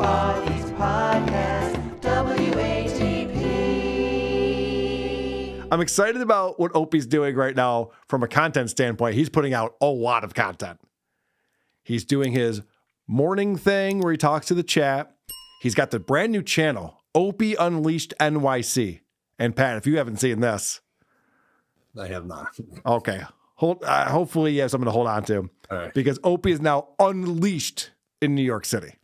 East Podcast, WATP. I'm excited about what Opie's doing right now from a content standpoint. He's putting out a lot of content. He's doing his morning thing where he talks to the chat. He's got the brand new channel, Opie Unleashed NYC. And Pat, if you haven't seen this. I have not. Okay. Hopefully you have something to hold on to. All right. Because Opie is now unleashed in New York City.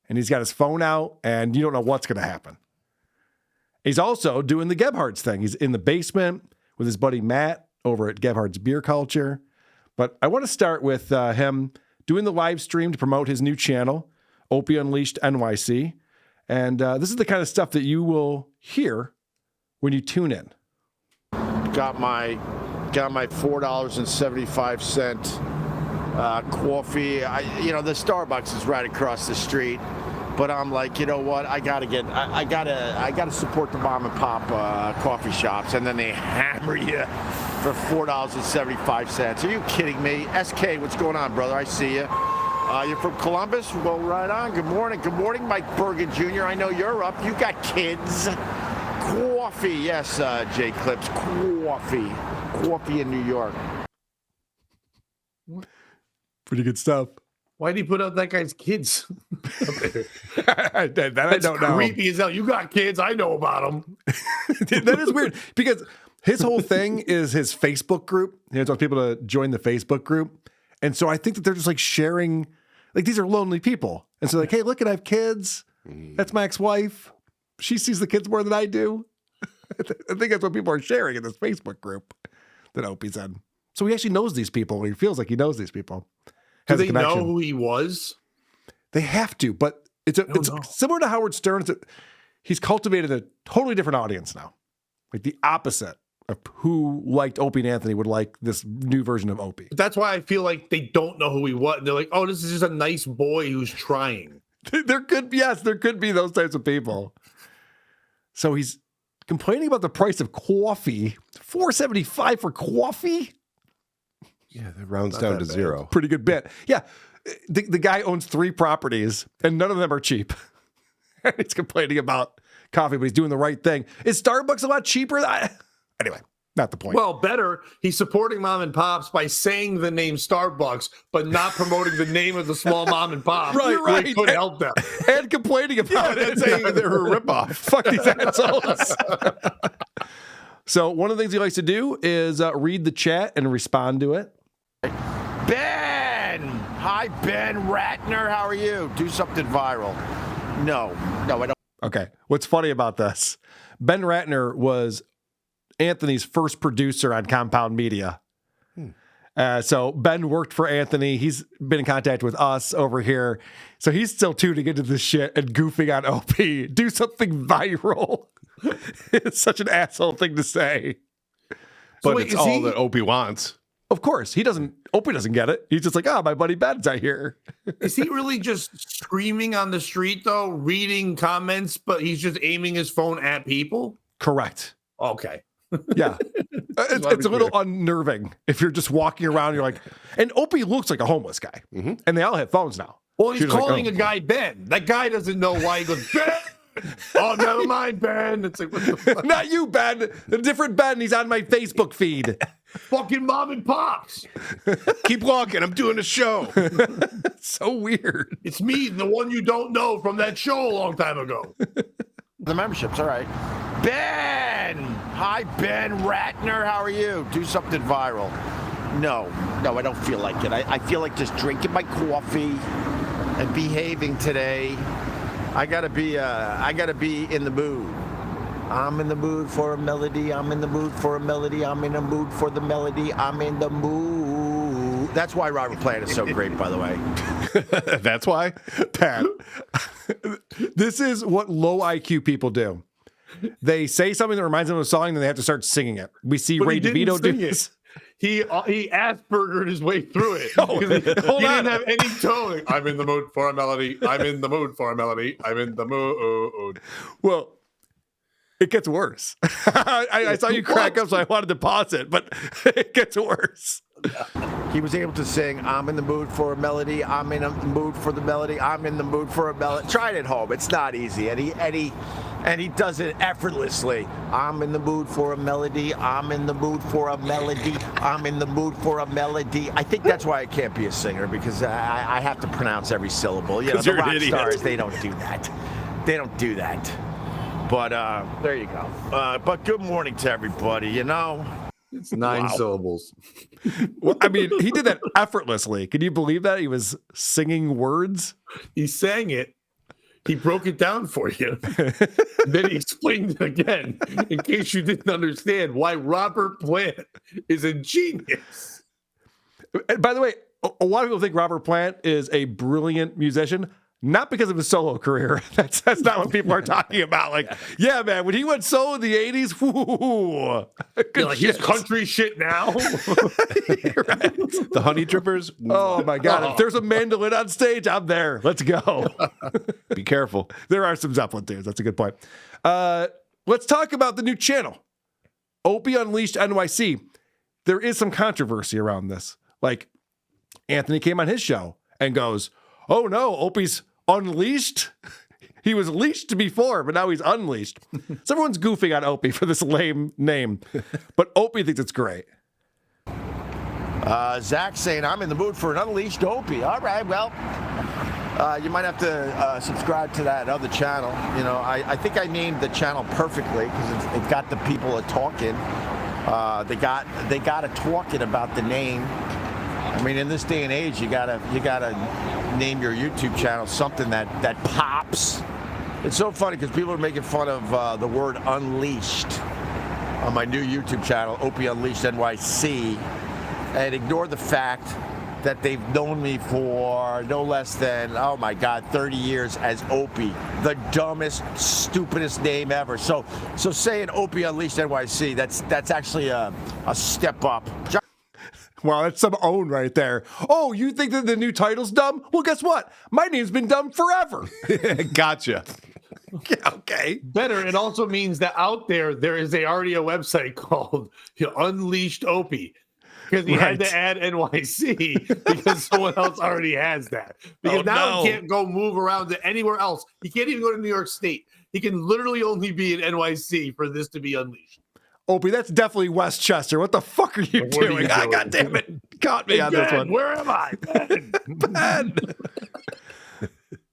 And he's got his phone out, and you don't know what's going to happen. He's also doing the Gebhardt's thing. He's in the basement with his buddy Matt over at Gebhardt's Beer Culture. But I want to start with him doing the live stream to promote his new channel, Opie Unleashed NYC. And this is the kind of stuff that you will hear when you tune in. Got my $4.75 coffee. The Starbucks is right across the street, but I'm like, you know what? I gotta support the mom and pop coffee shops, and then they hammer you for $4.75. Are you kidding me? SK, what's going on, brother? I see you. You're from Columbus? Well, right on. Good morning, Mike Bergen Jr. I know you're up. You got kids. Coffee, yes, Jay Clips. Coffee in New York. Pretty good stuff. Why did he put out that guy's kids? I don't know. Creepy as hell. You got kids. I know about them. That is weird because his whole thing is his Facebook group. He wants people to join the Facebook group. And so I think that they're just like sharing, like these are lonely people. And so like, hey, look, I have kids. That's my ex-wife. She sees the kids more than I do. I think that's what people are sharing in this Facebook group that Opie's in. So he actually knows these people. Or he feels like he knows these people. Do they know who he was? They have to, but it's similar to Howard Stern. He's cultivated a totally different audience now. Like the opposite of who liked Opie and Anthony would like this new version of Opie. That's why I feel like they don't know who he was. They're like, oh, this is just a nice boy who's trying. There could be those types of people. So he's complaining about the price of coffee. $4.75 for coffee? Yeah, that rounds down to zero. Pretty good bit. Yeah. The guy owns 3 properties, and none of them are cheap. He's complaining about coffee, but he's doing the right thing. Is Starbucks a lot cheaper? Anyway, not the point. Well, better. He's supporting mom and pops by saying the name Starbucks, but not promoting the name of the small mom and pop. Right. It could help them. And complaining about it, saying they're a ripoff. Fuck these assholes. So one of the things he likes to do is read the chat and respond to it. Ben! Hi, Ben Ratner. How are you? Do something viral. No, I don't. Okay. What's funny about this? Ben Ratner was Anthony's first producer on Compound Media. So Ben worked for Anthony. He's been in contact with us over here. So he's still tuning into this shit and goofing on Opie. Do something viral. It's such an asshole thing to say. But it's all that Opie wants. Of course. Opie doesn't get it. He's just like, my buddy Ben's out here. Is he really just screaming on the street, though, reading comments, but he's just aiming his phone at people? Correct. Okay. Yeah. It's a little unnerving if you're just walking around. You're like, and Opie looks like a homeless guy. Mm-hmm. And they all have phones now. Well, he's calling a guy Ben. That guy doesn't know why he goes, Ben! Oh, never mind, Ben. It's like, what the fuck? Not you, Ben. A different Ben. He's on my Facebook feed. Fucking mom and pops. Keep walking. I'm doing a show. So weird. It's me, the one you don't know from that show a long time ago. The membership's all right. Ben! Hi, Ben Ratner. How are you? Do something viral. No, I don't feel like it. I feel like just drinking my coffee and behaving today. I gotta be in the mood. I'm in the mood for a melody. I'm in the mood for a melody. I'm in the mood for the melody. I'm in the mood. That's why Robert Plant is so great, by the way. That's why? Pat, this is what low IQ people do. They say something that reminds them of a song, and then they have to start singing it. We see Ray DeVito do this. He Aspergered his way through it. Oh, he didn't have any tone. I'm in the mood for a melody. I'm in the mood for a melody. I'm in the mood. Well, it gets worse. I saw you crack up, so I wanted to pause it, but it gets worse. he was able to sing, I'm in the mood for a melody, I'm in the mood for the melody, I'm in the mood for a melody. Try it at home. It's not easy. And he does it effortlessly. I'm in the mood for a melody, I'm in the mood for a melody, I'm in the mood for a melody. I think that's why I can't be a singer, because I have to pronounce every syllable. You know, the rock stars, they don't do that. They don't do that. But there you go. But good morning to everybody, you know. It's 9 syllables. Well, I mean, he did that effortlessly. Can you believe that? He was singing words. He sang it. He broke it down for you. Then he explained it again in case you didn't understand why Robert Plant is a genius. And by the way, a lot of people think Robert Plant is a brilliant musician. Not because of his solo career. That's not what people are talking about. Like, yeah, man, when he went solo in the 80s, Like his country shit now. Right. The Honey Drippers. Oh my God. If there's a mandolin on stage, I'm there. Let's go. Be careful. There are some Zeppelin tunes. That's a good point. Let's talk about the new channel, Opie Unleashed NYC. There is some controversy around this. Like, Anthony came on his show and goes, oh no, Opie's unleashed. He was leashed before, but now he's unleashed. So everyone's goofing on Opie for this lame name, but Opie thinks it's great. Zach saying, I'm in the mood for an unleashed Opie. All right, well, you might have to subscribe to that other channel. You know, I think I named the channel perfectly because it got the people talking. They got it talking about the name. I mean, in this day and age, you gotta name your YouTube channel something that pops. It's so funny because people are making fun of the word unleashed on my new YouTube channel, Opie Unleashed NYC, and ignore the fact that they've known me for no less than, oh my God, 30 years as Opie, the dumbest, stupidest name ever. So saying Opie Unleashed NYC, that's actually a step up. Wow, that's some own right there. Oh, you think that the new title's dumb? Well, guess what? My name's been dumb forever. Gotcha. Yeah, okay. Better, it also means that out there is already a website called Unleashed Opie. Because he had to add NYC because someone else already has that. Because now he can't go move around to anywhere else. He can't even go to New York State. He can literally only be in NYC for this to be unleashed. Opie, that's definitely Westchester. What the fuck are you doing? Ah, God damn it. Caught me on this one. Where am I? Ben.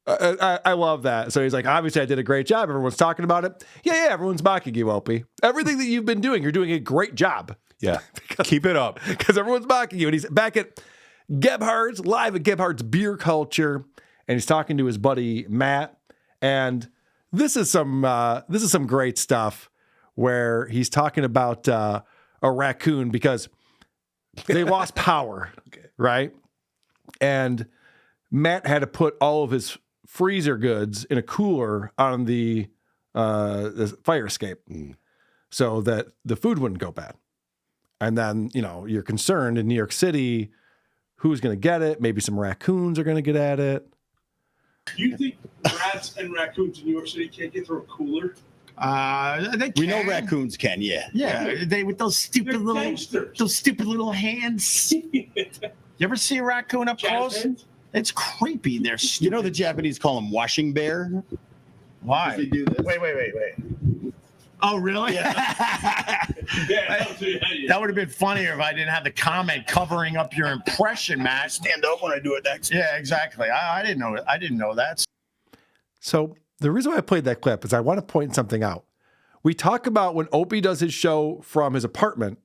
I love that. So he's like, obviously I did a great job. Everyone's talking about it. Yeah, everyone's mocking you, Opie. Everything that you've been doing, you're doing a great job. Yeah. Keep it up. Because everyone's mocking you. And he's back at Gebhardt's, live at Gebhardt's Beer Culture. And he's talking to his buddy Matt. And this is some great stuff where he's talking about a raccoon because they lost power, right? And Matt had to put all of his freezer goods in a cooler on the fire escape so that the food wouldn't go bad. And then, you know, you're concerned in New York City, who's going to get it? Maybe some raccoons are going to get at it. You think rats and raccoons in New York City can't get through a cooler? They can. We know raccoons can, yeah. Yeah, they with those stupid little hands. You ever see a raccoon up close? It's creepy. They're stupid. You know the Japanese call them washing bear? Why? They do this. Wait. Oh, really? Yeah, That would have been funnier if I didn't have the comment covering up your impression, Matt. Stand up when I do it next. Yeah, exactly. I didn't know it. I didn't know that. So the reason why I played that clip is I want to point something out. We talk about when Opie does his show from his apartment,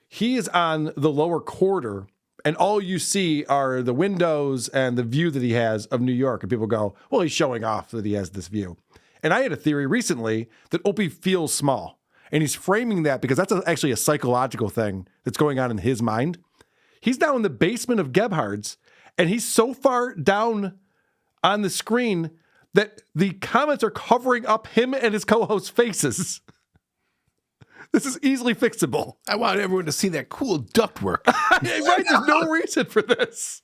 he is on the lower quarter and all you see are the windows and the view that he has of New York. And people go, well, he's showing off that he has this view. And I had a theory recently that Opie feels small. And he's framing that because that's actually a psychological thing that's going on in his mind. He's now in the basement of Gebhardt's, and he's so far down on the screen that the comments are covering up him and his co-host's faces. This is easily fixable. I want everyone to see that cool ductwork. Right? There's no reason for this.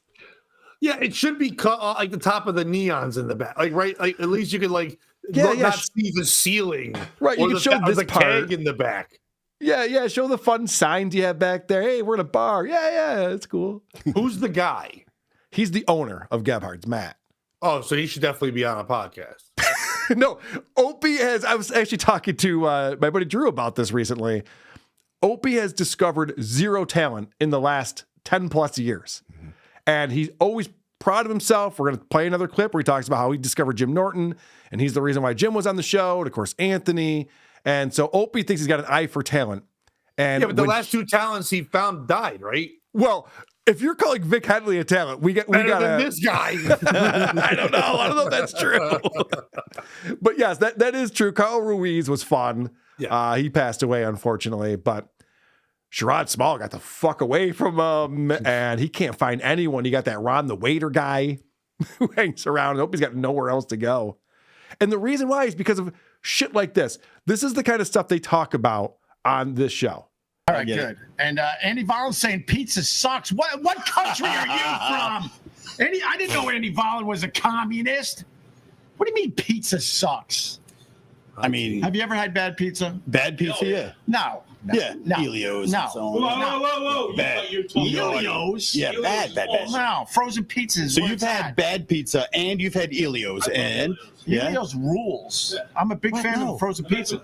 Yeah, it should be cut like the top of the neons in the back. Like, right? Like, at least you could, like, not see the ceiling. Right, you or can show this the part. keg in the back. Yeah. Show the fun signs you have back there. Hey, we're in a bar. Yeah, it's cool. Who's the guy? He's the owner of Gebhard's, Matt. Oh, so he should definitely be on a podcast. No, Opie has. I was actually talking to my buddy Drew about this recently. Opie has discovered zero talent in the last 10 plus years. And he's always proud of himself. We're going to play another clip where he talks about how he discovered Jim Norton, and he's the reason why Jim was on the show, and of course, Anthony. And so Opie thinks he's got an eye for talent. And yeah, but the last two talents he found died, right? Well, if you're calling Vic Henley a talent, we got this guy. I don't know if that's true. But yes, that is true. Carl Ruiz was fun. Yeah. He passed away, unfortunately, but Sherrod Small got the fuck away from him, and he can't find anyone. You got that Ron the waiter guy who hangs around. I hope he's got nowhere else to go. And the reason why is because of shit like this. This is the kind of stuff they talk about on this show. All right, good. And Andy Vollin's saying pizza sucks. What country are you from? I didn't know Andy Vollin was a communist. What do you mean pizza sucks? I mean, Have you ever had bad pizza? bad pizza, yeah. No. Yeah, No. Helios No. and so Whoa, on. whoa. You Bad. thought you were talking about Helios? Yeah, bad. Oh, no. Frozen pizza is So where you've it's had at. bad pizza and you've had Helios and yeah. Helios rules. I'm a big What? fan No. of frozen I've had pizza.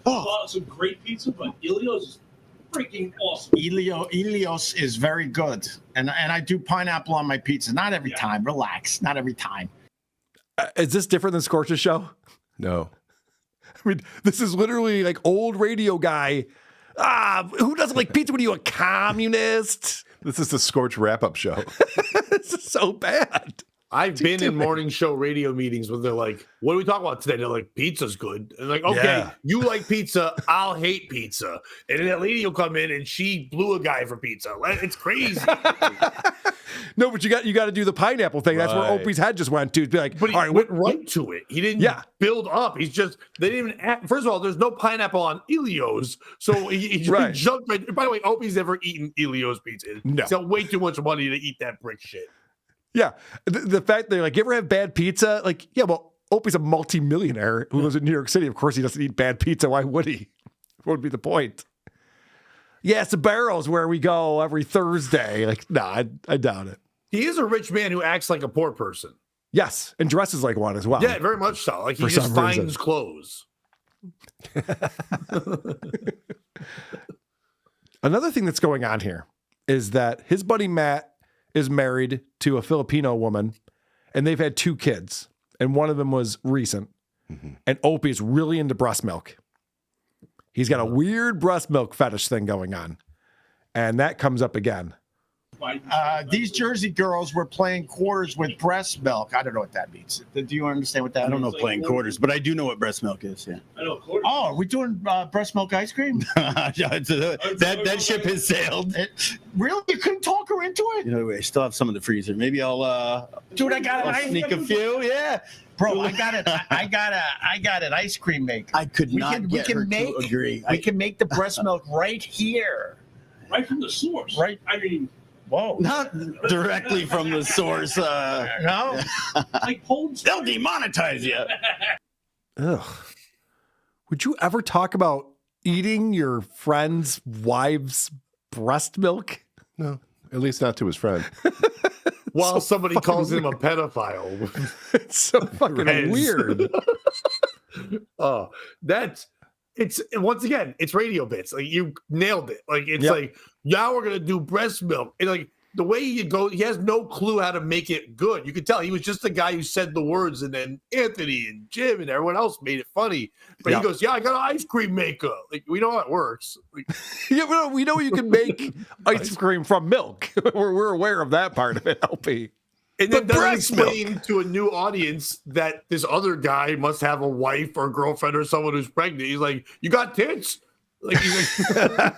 some great pizza, but Ilios is freaking awesome. Helios is very good. And I do pineapple on my pizza. Not every time. Relax. Not every time. Is this different than Scorch's show? No. I mean, this is literally like old radio guy. Who doesn't like pizza? What are you, a communist? This is the Scorch wrap-up show. This is so bad. I've been in morning show radio meetings where they're like, what are we talking about today? They're like, pizza's good. And like, okay, Yeah. you like pizza, I'll hate pizza. And then that lady will come in and she blew a guy for pizza. It's crazy. No, but you got to do the pineapple thing. That's where Right. Opie's head just went to. Be like, But he all right, went right to it. He didn't build up. He's just, they didn't even act. First of all, there's no pineapple on Ilios. So he just Right. jumped right. By the way, Opie's never eaten Ilios pizza. No. He's got way too much money to eat that brick shit. yeah. The fact they're like, you ever have bad pizza? Like, yeah, well, Opie's a multimillionaire who lives in New York City. Of course, he doesn't eat bad pizza. Why would he? What would be the point? Yeah, it's the Barrels where we go every Thursday. Like, nah, I doubt it. He is a rich man who acts like a poor person. Yes, and dresses like one as well. Yeah, very much so. Like he For just some finds reason. clothes. Another thing that's going on here is that his buddy Matt is married to a Filipino woman, and they've had 2 kids, and one of them was recent. And Opie is really into breast milk. He's got a weird breast milk fetish thing going on, and that comes up again. These Jersey girls were playing quarters with breast milk. I don't know what that means. Do you understand what that I don't means? know playing quarters, but I do know what breast milk is, yeah. I know, quarter. Oh, are we doing breast milk ice cream? that ship has sailed. Really? You couldn't talk her into it? You know, I still have some in the freezer. Maybe I'll Dude, I got I'll sneak a few, yeah. Bro, I got an ice cream maker. I could We not can- we get can her make- to agree. We can make the breast milk right here. Right from the source. Right. I mean, Whoa. Not directly from the source. No? like Holmes. They'll demonetize you. Ugh. Would you ever talk about eating your friend's wife's breast milk? No, at least not to his friend. While somebody calls him a pedophile. It's so fucking Rez. weird. Oh, it's once again, it's radio bits. Like you nailed it. Like it's Yep. like now we're gonna do breast milk. And like the way you go, he has no clue how to make it good. You could tell he was just the guy who said the words, and then Anthony and Jim and everyone else made it funny. But Yeah. he goes, "Yeah, I got an ice cream maker." Like we know how it works. Like, Yeah, we know you can make ice cream from milk. We're aware of that part of it, LP. and then But doesn't breast milk. explain to a new audience that this other guy must have a wife or girlfriend or someone who's pregnant. He's like, "You got tits?" Like, he's like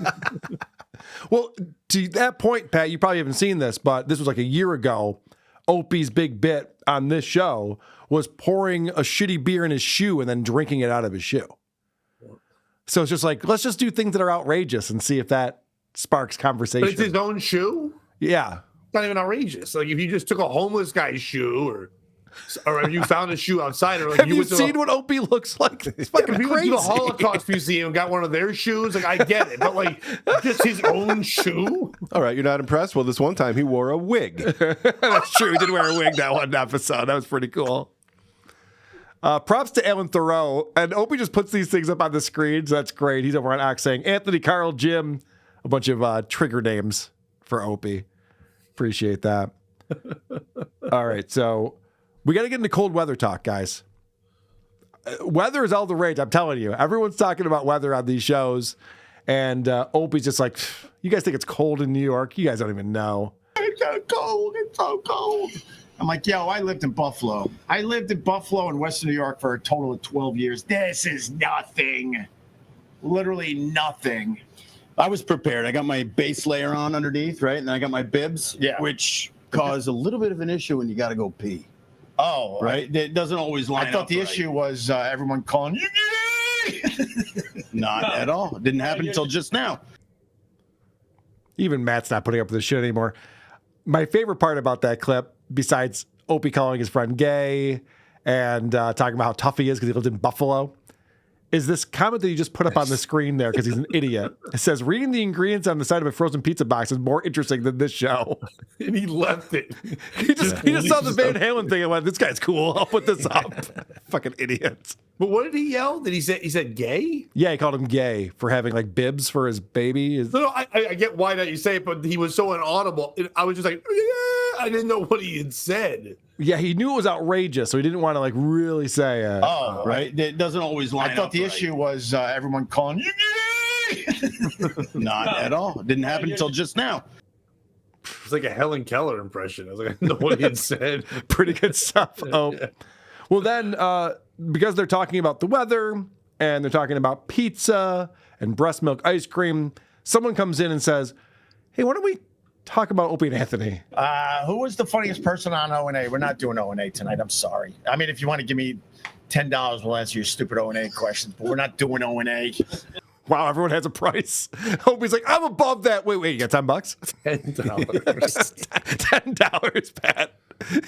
Well, to that point, Pat, you probably haven't seen this, but this was like a year ago. Opie's big bit on this show was pouring a shitty beer in his shoe and then drinking it out of his shoe. So it's just like, let's just do things that are outrageous and see if that sparks conversation. but it's his own shoe. Yeah. It's not even outrageous. Like if you just took a homeless guy's shoe or or if you found a shoe outside, or like Have you seen what Opie looks like? It's fucking if you went crazy. to the Holocaust Museum and got one of their shoes, like I get it, but like just his own shoe. All right, you're not impressed? Well, this one time he wore a wig. That's true. He did wear a wig that one episode. That was pretty cool. Props to Alan Thoreau. And Opie just puts these things up on the screen, so that's great. He's over on Ox saying Anthony, Carl, Jim, a bunch of trigger names for Opie. Appreciate that. All right, so we got to get into cold weather talk, guys. Weather is all the rage, I'm telling you. Everyone's talking about weather on these shows. And Opie's just like, you guys think it's cold in New York? You guys don't even know. It's so cold. It's so cold. I'm like, yo, I lived in Buffalo. I lived in Buffalo and Western New York for a total of 12 years. This is nothing. Literally nothing. I was prepared. I got my base layer on underneath, right? And then I got my bibs, which cause a little bit of an issue when you got to go pee. Oh, right? It doesn't always line up. I thought the right. issue was everyone calling you. Not at all. It didn't happen until just now. Even Matt's not putting up with this shit anymore. My favorite part about that clip, besides Opie calling his friend gay and talking about how tough he is because he lived in Buffalo, is this comment that you just put up on the screen there because he's an idiot. It says, reading the ingredients on the side of a frozen pizza box is more interesting than this show. And he left it. He just saw the Van Halen thing and went, this guy's cool. I'll put this up. Fucking idiots. But what did he yell? Did he said gay? Yeah, he called him gay for having like bibs for his baby. No, I get why that you say it, but he was so inaudible. I was just like, yeah, I didn't know what he had said. Yeah, he knew it was outrageous, so he didn't want to like really say it. Oh, right. It doesn't always line up. I thought the issue was everyone calling you. Not at all. It didn't happen until just now. It's like a Helen Keller impression. I was like, I didn't know what he had said. Pretty good stuff. Oh, well then, because they're talking about the weather and they're talking about pizza and breast milk ice cream, someone comes in and says, "Hey, why don't we talk about Opie and Anthony?" Who was the funniest person on O&A? We're not doing O&A tonight. I'm sorry. I mean, if you want to give me $10, we'll answer your stupid O&A questions, but we're not doing O&A. Wow, everyone has a price. Opie's like, I'm above that. Wait, you got $10? $10. $10, Pat,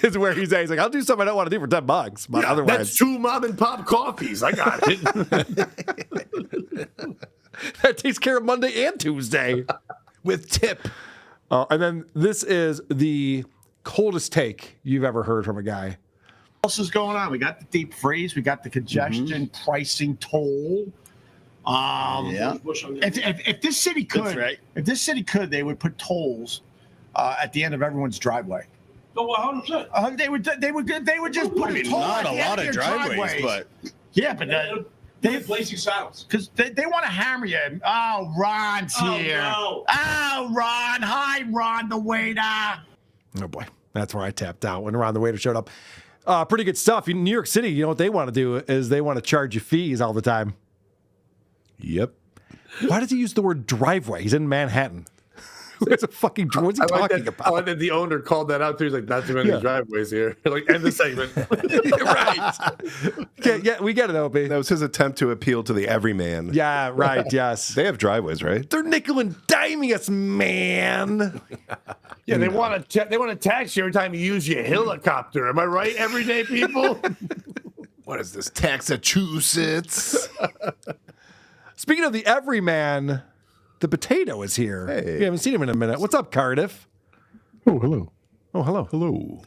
is where he's at. He's like, I'll do something I don't want to do for $10, but otherwise. That's 2 mom and pop coffees. I got it. That takes care of Monday and Tuesday with tip. And then this is the coldest take you've ever heard from a guy. What else is going on? We got the deep freeze. We got the congestion pricing toll. If this city could, if this city could, they would put tolls at the end of everyone's driveway. No, 100%. They would just put a toll Not at a the end lot of of your driveways, but yeah, but They're blazing saddles. because they want to hammer you. Oh, Ron's here. No. Oh, Ron. Hi, Ron, the waiter. Oh, boy. That's where I tapped out when Ron the waiter showed up. Pretty good stuff. In New York City, you know what they want to do is they want to charge you fees all the time. Yep. Why does he use the word driveway? He's in Manhattan. What's a fucking what's he talking about? I like that the owner called that out too. He's like, not too many driveways here. Like, end the segment. Right. Yeah, we get it, Opie. That was his attempt to appeal to the everyman. Yeah, right, yes. They have driveways, right? They're nickel and diming us, man. Yeah, they want to tax you every time you use your helicopter. Am I right, everyday people? What is this, Massachusetts? Speaking of the everyman, the potato is here. Hey. We haven't seen him in a minute. What's up, Cardiff? Oh, hello. Oh, hello. Hello.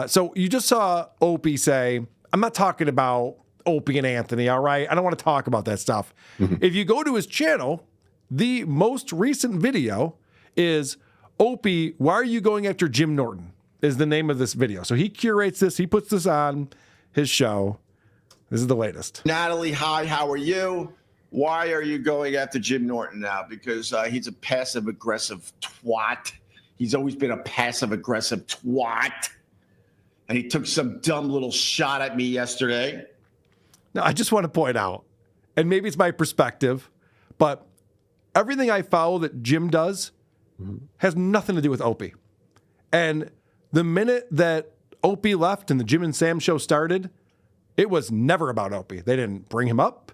So you just saw Opie say, I'm not talking about Opie and Anthony, all right? I don't want to talk about that stuff. If you go to his channel, the most recent video is Opie, why are you going after Jim Norton? Is the name of this video. So he curates this. He puts this on his show. This is the latest. Natalie, hi, how are you? Why are you going after Jim Norton now? Because he's a passive-aggressive twat. He's always been a passive-aggressive twat. And he took some dumb little shot at me yesterday. Now, I just want to point out, and maybe it's my perspective, but everything I follow that Jim does has nothing to do with Opie. And the minute that Opie left and the Jim and Sam show started, it was never about Opie. They didn't bring him up.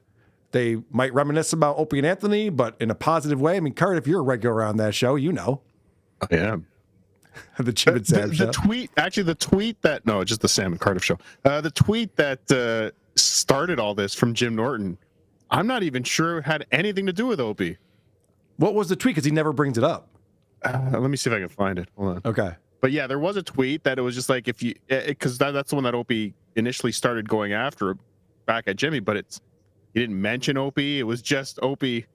They might reminisce about Opie and Anthony, but in a positive way. I mean, Cart, if you're a regular on that show, you know. I am. The Jim and Sam show. The tweet, actually, just the Sam and Cardiff show. The tweet that started all this from Jim Norton, I'm not even sure it had anything to do with Opie. What was the tweet? Because he never brings it up. Let me see if I can find it. Hold on. Okay. But yeah, there was a tweet that it was just like, if you, because that's the one that Opie initially started going after back at Jimmy, but he didn't mention Opie. It was just Opie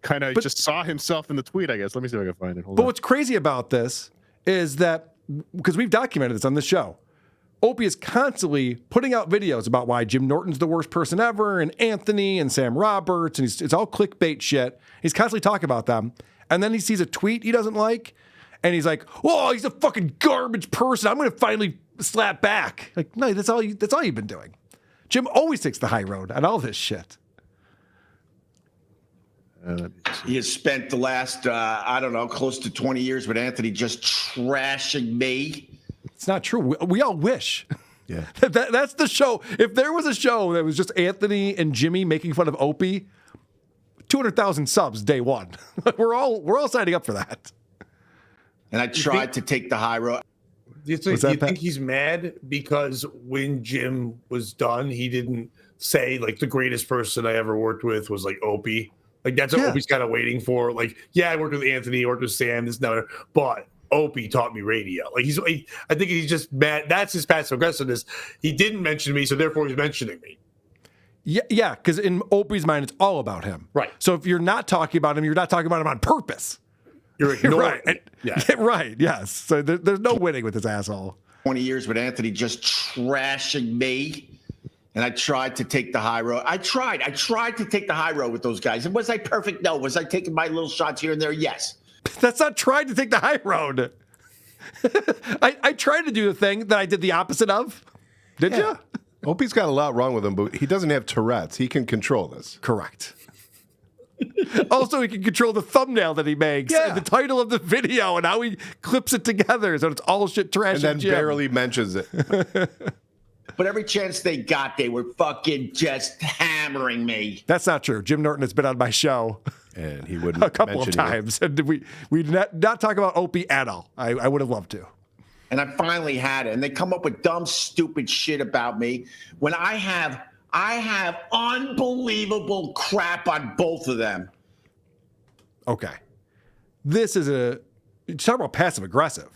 kind of just saw himself in the tweet, I guess. Let me see if I can find it. Hold on. What's crazy about this is that, because we've documented this on this show, Opie is constantly putting out videos about why Jim Norton's the worst person ever, and Anthony and Sam Roberts, and it's all clickbait shit. He's constantly talking about them. And then he sees a tweet he doesn't like, and he's like, "Oh, he's a fucking garbage person. I'm going to finally slap back." Like, no, that's all you've been doing. Jim always takes the high road on all this shit. He has spent the last, close to 20 years with Anthony just trashing me. It's not true. We all wish. Yeah. That's the show. If there was a show that was just Anthony and Jimmy making fun of Opie, 200,000 subs day one. We're all signing up for that. And I tried to take the high road. Do you think he's mad because when Jim was done, he didn't say, like, the greatest person I ever worked with was, like, Opie? Like, that's what Opie's kind of waiting for. Like, yeah, I worked with Anthony, I worked with Sam, this and that, but Opie taught me radio. Like, I think he's just mad. That's his passive aggressiveness. He didn't mention me, so therefore he's mentioning me. Yeah, because in Opie's mind, it's all about him. Right. So if you're not talking about him, you're not talking about him on purpose. You're ignoring right. Yeah, right, yes. So there's no winning with this asshole. 20 years with Anthony just trashing me. And I tried to take the high road. I tried to take the high road with those guys. And was I perfect? No. Was I taking my little shots here and there? Yes. That's not trying to take the high road. I tried to do the thing that I did the opposite of. Did you? Opie's got a lot wrong with him, but he doesn't have Tourette's. He can control this. Correct. Also, he can control the thumbnail that he makes and the title of the video and how he clips it together so it's all shit trash. And then barely mentions it. But every chance they got, they were fucking just hammering me. That's not true. Jim Norton has been on my show. And he wouldn't a couple of times. And we did not talk about Opie at all. I would have loved to. And I finally had it. And they come up with dumb, stupid shit about me when I have unbelievable crap on both of them. Okay. This is talk about passive aggressive.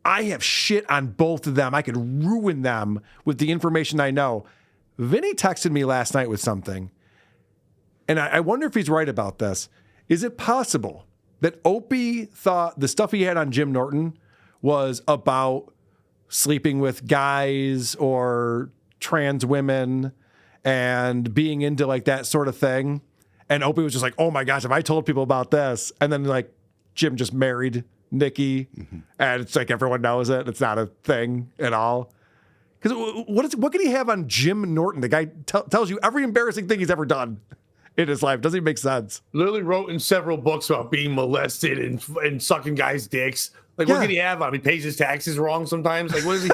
I have shit on both of them. I could ruin them with the information I know. Vinny texted me last night with something, and I wonder if he's right about this. Is it possible that Opie thought the stuff he had on Jim Norton was about sleeping with guys or trans women and being into like that sort of thing? And Opie was just like, oh my gosh, if I told people about this, and then like Jim just married Nikki, and it's like everyone knows it. It's not a thing at all. Because what can he have on Jim Norton? The guy tells you every embarrassing thing he's ever done in his life. Doesn't even make sense. Literally wrote in several books about being molested and sucking guys' dicks. Like, what can he have on him? He pays his taxes wrong sometimes. Like, what is he?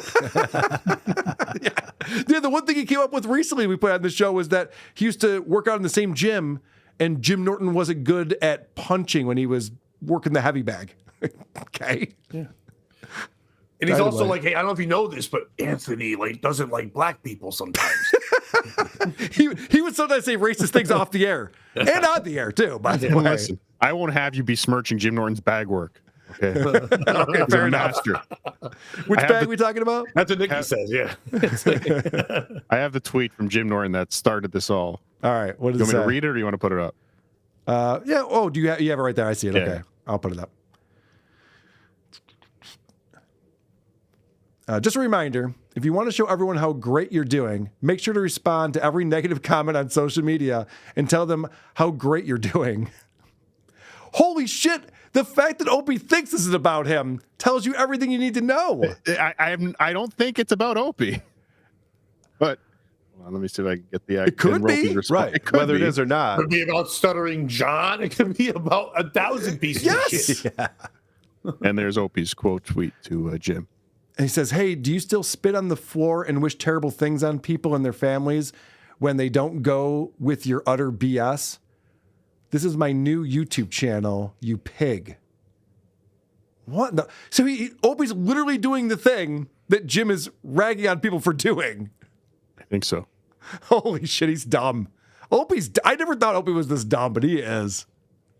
Yeah, the one thing he came up with recently we put on the show was that he used to work out in the same gym, and Jim Norton wasn't good at punching when he was working the heavy bag. Okay. Yeah. And he's also like, hey, I don't know if you know this, but Anthony like doesn't like black people sometimes. he would sometimes say racist things off the air and on the air too. By the way, listen, I won't have you besmirching Jim Norton's bag work. Okay, okay, fair enough. Which bag are we talking about? That's what Nikki says. Yeah. I have the tweet from Jim Norton that started this all. All right. What does you it want say? me to read it, or do you want to put it up? Yeah. Oh, do you have it right there? I see it. Yeah. Okay, I'll put it up. Just a reminder, if you want to show everyone how great you're doing, make sure to respond to every negative comment on social media and tell them how great you're doing. Holy shit! The fact that Opie thinks this is about him tells you everything you need to know. I don't think it's about Opie. But well, let me see if I can get the it could be right. It could Whether be. it is or not. It could be about stuttering John. It could be about 1,000 pieces of shit. Yeah. And there's Opie's quote tweet to Jim. And he says, hey, do you still spit on the floor and wish terrible things on people and their families when they don't go with your utter BS? This is my new YouTube channel, you pig. What? No. So Opie's literally doing the thing that Jim is ragging on people for doing. I think so. Holy shit, he's dumb. I never thought Opie was this dumb, but he is.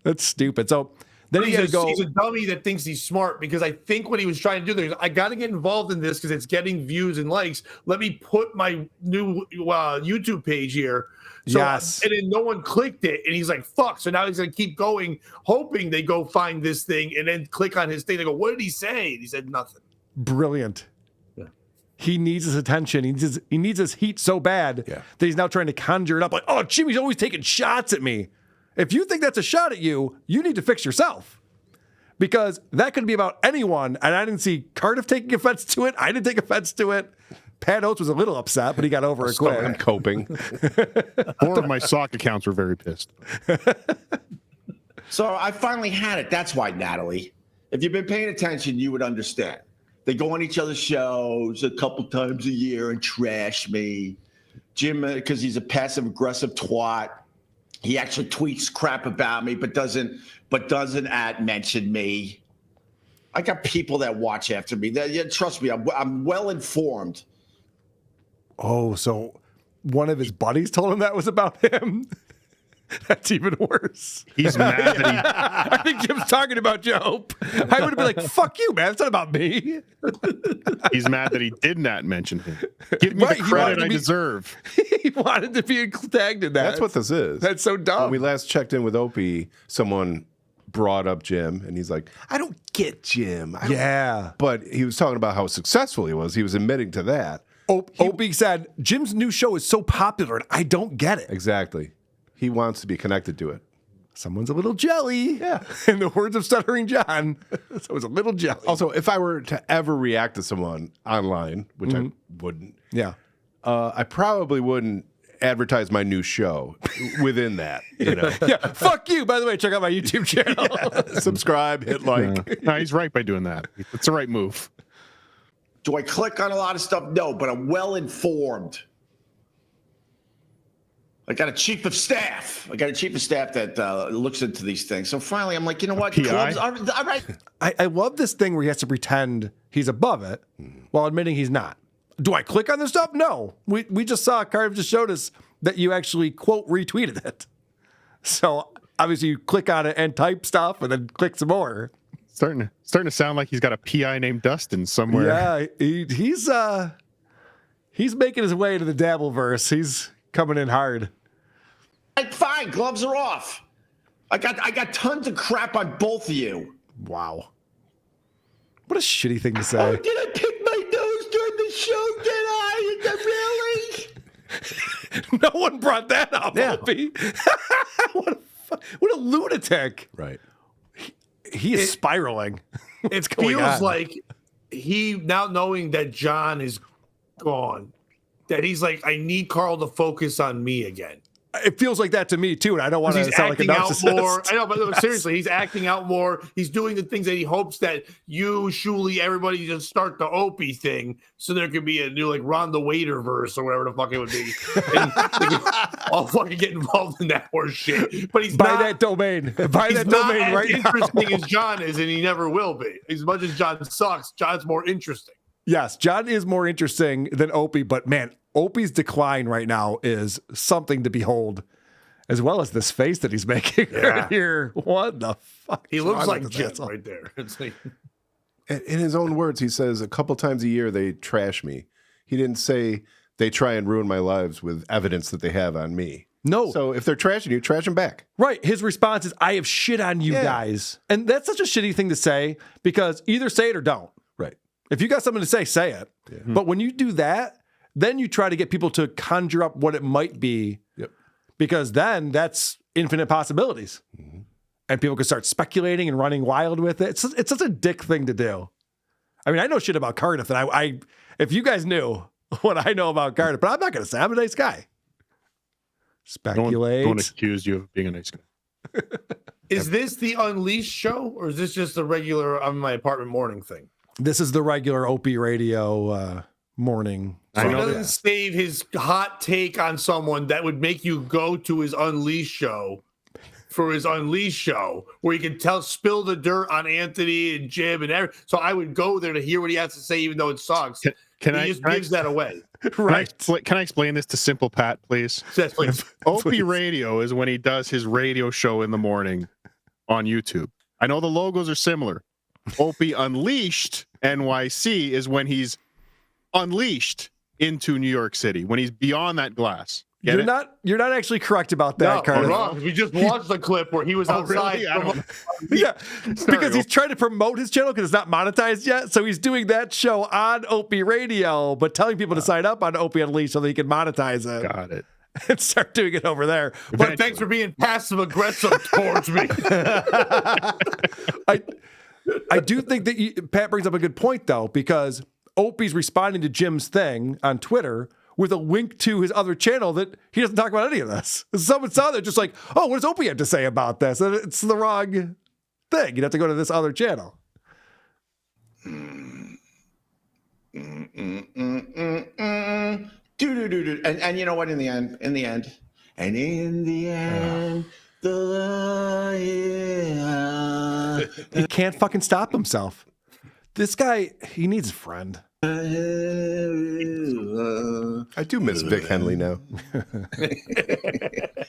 That's stupid. So then he's going to go. He's a dummy that thinks he's smart, because I think what he was trying to do there is, I got to get involved in this because it's getting views and likes. Let me put my new YouTube page here. So, yes. And then no one clicked it. And he's like, fuck. So now he's going to keep going, hoping they go find this thing and then click on his thing. They go, what did he say? And he said nothing. Brilliant. He needs his attention. He needs his heat so bad that he's now trying to conjure it up. Like, oh, Jimmy's always taking shots at me. If you think that's a shot at you, you need to fix yourself. Because that could be about anyone. And I didn't see Cardiff taking offense to it. I didn't take offense to it. Pat Oates was a little upset, but he got over it quick. I'm coping. 4 of my sock accounts were very pissed. So I finally had it. That's why, Natalie. If you've been paying attention, you would understand. They go on each other's shows a couple times a year and trash me. Jim, because he's a passive-aggressive twat. He actually tweets crap about me, but doesn't mention me. I got people that watch after me. Trust me, I'm well informed. Oh, so one of his buddies told him that was about him? That's even worse. He's mad that he... I think Jim's talking about Joe. I would have been like, fuck you, man. It's not about me. He's mad that he did not mention him. Give me the credit I deserve. He wanted to be tagged in that. That's what this is. That's so dumb. When we last checked in with Opie, someone brought up Jim, and he's like, I don't get Jim. Yeah. But he was talking about how successful he was. He was admitting to that. Opie said, Jim's new show is so popular, and I don't get it. Exactly. He wants to be connected to it. Someone's a little jelly. Yeah. In the words of Stuttering John. So it's a little jelly. Also, if I were to ever react to someone online, which I wouldn't, I probably wouldn't advertise my new show within that. You know? Yeah. Fuck you. By the way, check out my YouTube channel. Yeah. Subscribe, hit like. No, he's right by doing that. It's the right move. Do I click on a lot of stuff? No, but I'm well informed. I got a chief of staff. That looks into these things. So finally, I'm like, you know what? Clubs are, all right. I love this thing where he has to pretend he's above it while admitting he's not. Do I click on this stuff? No. We just saw, Cardiff just showed us that you actually, quote, retweeted it. So obviously you click on it and type stuff and then click some more. Starting to sound like he's got a PI named Dustin somewhere. Yeah, he's making his way to the Dabbleverse. He's coming in hard. Fine, gloves are off. I got tons of crap on both of you. Wow. What a shitty thing to say. Oh, did I pick my nose during the show? Did I? Really? No one brought that up, Opie. What a lunatic. Right. He is spiraling. It feels like he, now knowing that John is gone, that he's like, I need Carl to focus on me again. It feels like that to me too, and I don't want to sound like a narcissist. More. I know, but seriously, he's acting out more. He's doing the things that he hopes that you, Shuli, everybody just start the Opie thing, so there could be a new like Ron the Waiter verse or whatever the fuck it would be. And I'll fucking get involved in that horse shit. But he's buy that domain. Buy that domain right now. Interesting as John is, and he never will be. As much as John sucks, John's more interesting. Yes, John is more interesting than Opie, but man, Opie's decline right now is something to behold, as well as this face that he's making right here. What the fuck? He looks like Jim right there. It's like... In his own words, he says a couple times a year they trash me. He didn't say they try and ruin my lives with evidence that they have on me. No. So if they're trashing you, trash them back. Right. His response is, I have shit on you guys. And that's such a shitty thing to say, because either say it or don't. Right. If you got something to say it. Yeah. But when you do that, then you try to get people to conjure up what it might be, because then that's infinite possibilities. Mm-hmm. And people can start speculating and running wild with it. It's such a dick thing to do. I mean, I know shit about Cardiff, and I if you guys knew what I know about Cardiff, but I'm not going to say I'm a nice guy. Speculate. No one accused you of being a nice guy. Is this the Unleashed show, or is this just the regular On My Apartment Morning thing? This is the regular Opie radio morning. So he doesn't save his hot take on someone that would make you go to his Unleashed show for his Unleashed show, where he can spill the dirt on Anthony and Jim and everything. So I would go there to hear what he has to say, even though it sucks. He just gives that away. Right. Can I explain this to Simple Pat, please? Yes, please. Opie Radio is when he does his radio show in the morning on YouTube. I know the logos are similar. Opie Unleashed NYC is when he's unleashed into New York City, when he's beyond that glass. You're not actually correct about that, Carter. Wrong. We just watched the clip where he was outside. Really? Yeah, because he's trying to promote his channel because it's not monetized yet. So he's doing that show on Opie Radio, but telling people to sign up on Opie Unleashed so that he can monetize it. Got it. And start doing it over there. But thanks for being passive aggressive towards me. I do think that Pat brings up a good point, though, because Opie's responding to Jim's thing on Twitter with a link to his other channel that he doesn't talk about any of this. Someone saw that just like, oh, what does Opie have to say about this? And it's the wrong thing. You'd have to go to this other channel. And you know what? In the end, He can't fucking stop himself. This guy, he needs a friend. I do miss Vic Henley now.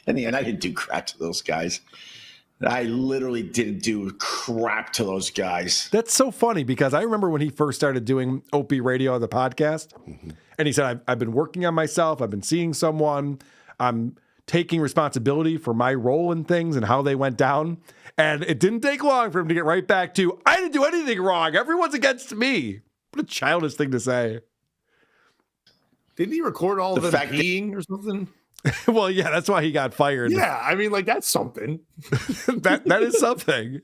In the end, I didn't do crap to those guys. I literally didn't do crap to those guys. That's so funny because I remember when he first started doing Opie Radio, the podcast, and he said, I've been working on myself. I've been seeing someone. I'm taking responsibility for my role in things and how they went down. And it didn't take long for him to get right back to, I didn't do anything wrong. Everyone's against me. What a childish thing to say. Didn't he record all of them peeing or something? Well, yeah, that's why he got fired. Yeah, I mean, like, that's something. that is something.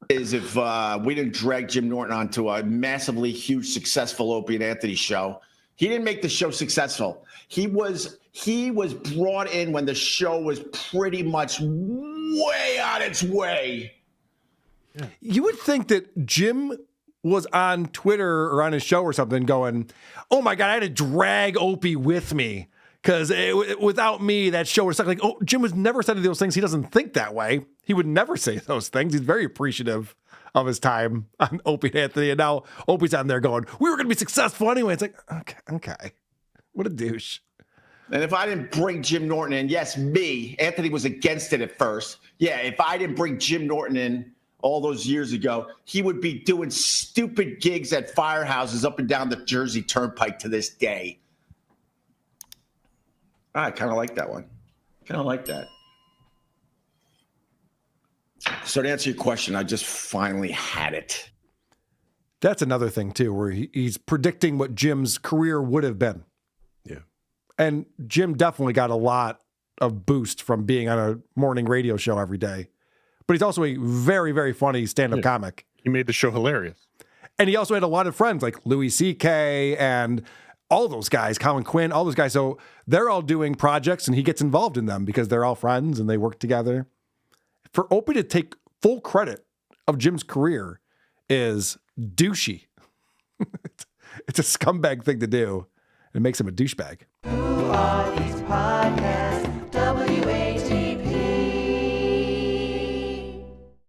Is if we didn't drag Jim Norton onto a massively huge, successful Opie and Anthony show, he didn't make the show successful. He was brought in when the show was pretty much way on its way. Yeah. You would think that Jim was on Twitter or on his show or something going, oh my God, I had to drag Opie with me. Because without me, that show would suck. Like, oh, Jim was never said those things. He doesn't think that way. He would never say those things. He's very appreciative of his time on Opie and Anthony. And now Opie's on there going, we were going to be successful anyway. It's like, okay. What a douche. And if I didn't bring Jim Norton in, yes, me, Anthony was against it at first. Yeah, if I didn't bring Jim Norton in all those years ago, he would be doing stupid gigs at firehouses up and down the Jersey Turnpike to this day. I kind of like that one. Kind of like that. So to answer your question, I just finally had it. That's another thing, too, where he's predicting what Jim's career would have been. Yeah. And Jim definitely got a lot of boost from being on a morning radio show every day. But he's also a very, very funny stand-up comic. He made the show hilarious. And he also had a lot of friends like Louis C.K. and all those guys, Colin Quinn, all those guys. So they're all doing projects and he gets involved in them because they're all friends and they work together. For Opie to take full credit of Jim's career is douchey. It's a scumbag thing to do. It makes him a douchebag. Who are these